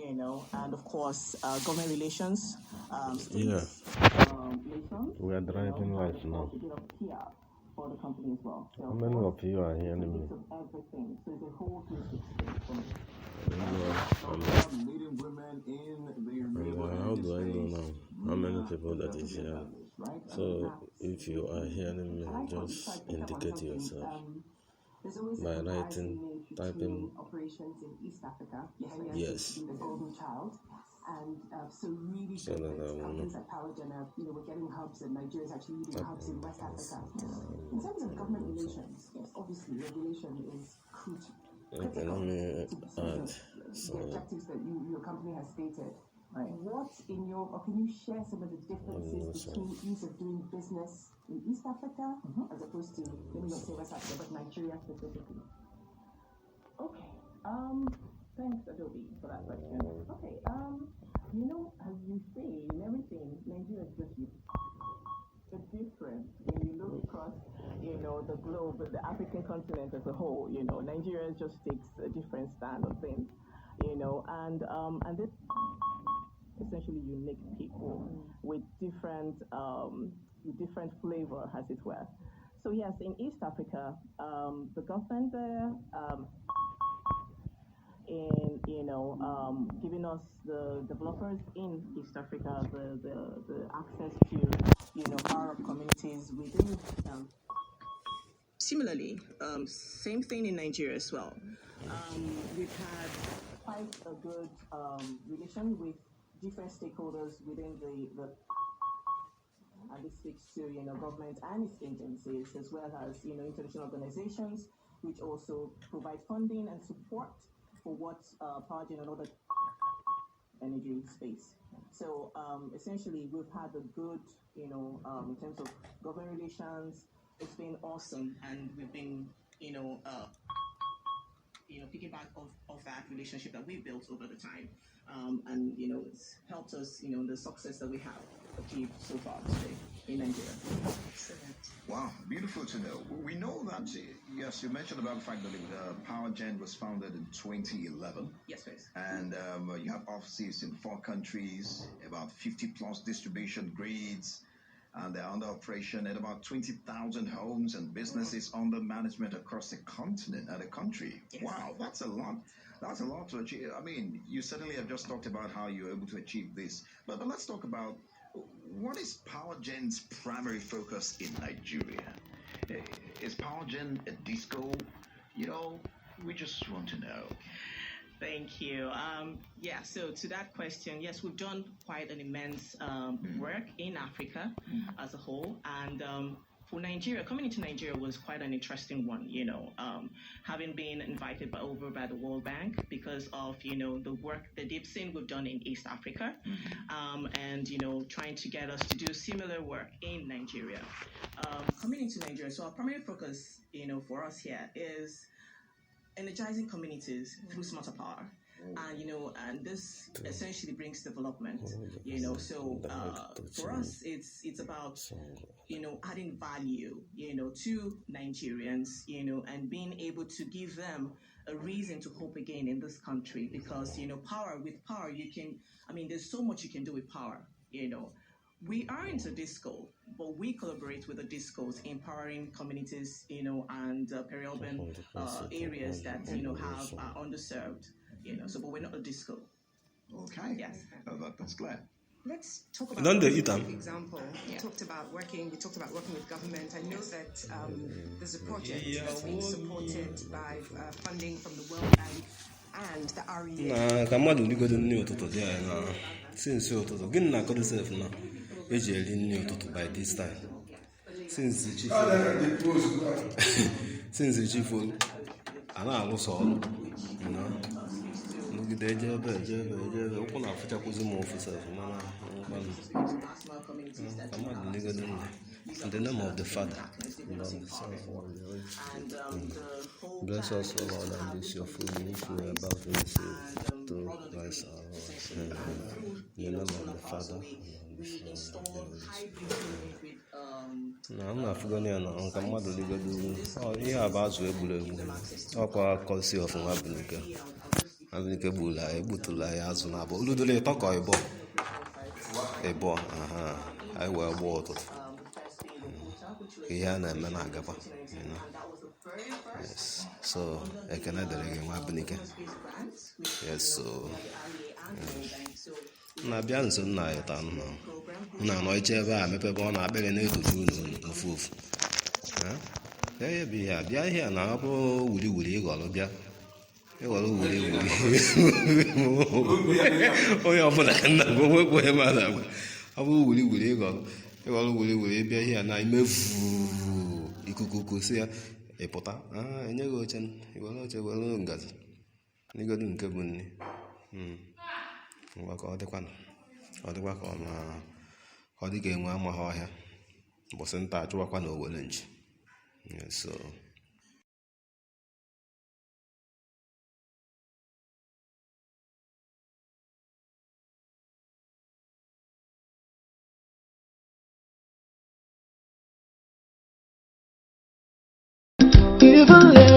and of course, government relations. Liaisons, we are driving life now. A bit of PR for the company as well. So how many of you are hearing me? Everything. So it's a whole 360 for me. How do I know now how many people that is here? So if you are hearing me, just indicate yourself by writing, typing operations in East Africa. yes. The golden child. And so really So that I will know. things like power gener, we're getting hubs, and Nigeria is actually leading hubs in West Africa. In terms of government relations, yes, obviously regulation is crucial. Okay, let me add. The objectives that your company has stated. Right. What can you share some of the differences between ease of doing business in East Africa as opposed to, let me not say West Africa, but Nigeria specifically? Okay. Thanks, Adobe, for that question. Okay. As you say, in everything, Nigeria is just the difference when you look across, the globe, the African continent as a whole. Nigeria just takes a different stand on things. And this essentially unique people with different flavor, as it were. So yes, in East Africa, the government there, giving us the developers in East Africa the access to Arab communities within. Similarly, same thing in Nigeria as well. We've had quite a good relation with different stakeholders within the and this speaks to government and its agencies, as well as international organizations, which also provide funding and support for what power gen and other energy space. So essentially, we've had a good, in terms of government relations, it's been awesome, and we've been, picking back of that relationship that we built over the time, and it's helped us, the success that we have achieved so far today in Nigeria. Excellent. Wow, beautiful to know. We know that, yes, you mentioned about the fact that Power Gen was founded in 2011. Yes, please. And you have offices in 4 countries, about 50 plus distribution grids, and they're under operation at about 20,000 homes and businesses under management across the continent and the country. Yes. Wow, that's a lot. That's a lot to achieve. I mean, you certainly have just talked about how you're able to achieve this. But let's talk about what is Power Gen's primary focus in Nigeria? Is Power Gen a disco? We just want to know. Thank you. So to that question, yes, we've done quite an immense work in Africa as a whole. And for Nigeria, coming into Nigeria was quite an interesting one, having been invited over by the World Bank because of, the work, the deep sin we've done in East Africa, and, trying to get us to do similar work in Nigeria. Coming into Nigeria, so our primary focus, for us here is energizing communities through smarter power. And this essentially brings development, so for us it's about adding value to Nigerians, and being able to give them a reason to hope again in this country, because with power you can, there's so much you can do with power. We aren't a disco, but we collaborate with the discos, empowering communities, and peri-urban areas that have underserved. So, but we're not a disco. Okay. Yes. That's clear. Let's talk about for example. We talked about working with government. I know that there's a project that's being supported by funding from the World Bank and the REA. Since by this time, since the chief, and I was all, the name of the Father, the Son, bless us, O Lord, and this your food, if you are about to receive to Christ our Lord. In the name of the Father. I'm not forgetting on Kamado Ligadu. Oh, you have asked regularly. Talk about Colsi of Mabunica. azụ ike gbula egbutula ya azụ na abụ oludole ịtọkọ ịbọ anyị wee gbaa ụtụtụ ihe a na-eme na-agakwa so ekene dịrị gị nwa Bunike. Yes, so na-abịa nso nna ya taa nna anọ iche ebe a mepebe ọ na-akpịrị na-etoju unu ofu ofu ya bụ ihe a bịa ihe a na-abụ wuri wuri ịghọrọ bịa ịghọrọ wuri wuri onye ọbụla nna gị onwekwu onye mmadụ agwa ọ bụ wuri wuri ịghọrọ wuri wuri bịa ihe a na imevu ikuku kosi ya ịpụta enye gị oche iwere oche were ngazi n'igodo nke bụ nne ngwa ka ọ dịkwa ka ọ dị ka enwe amaghị ọhịa mbọsị nta achụwakwa na owere nji. So Even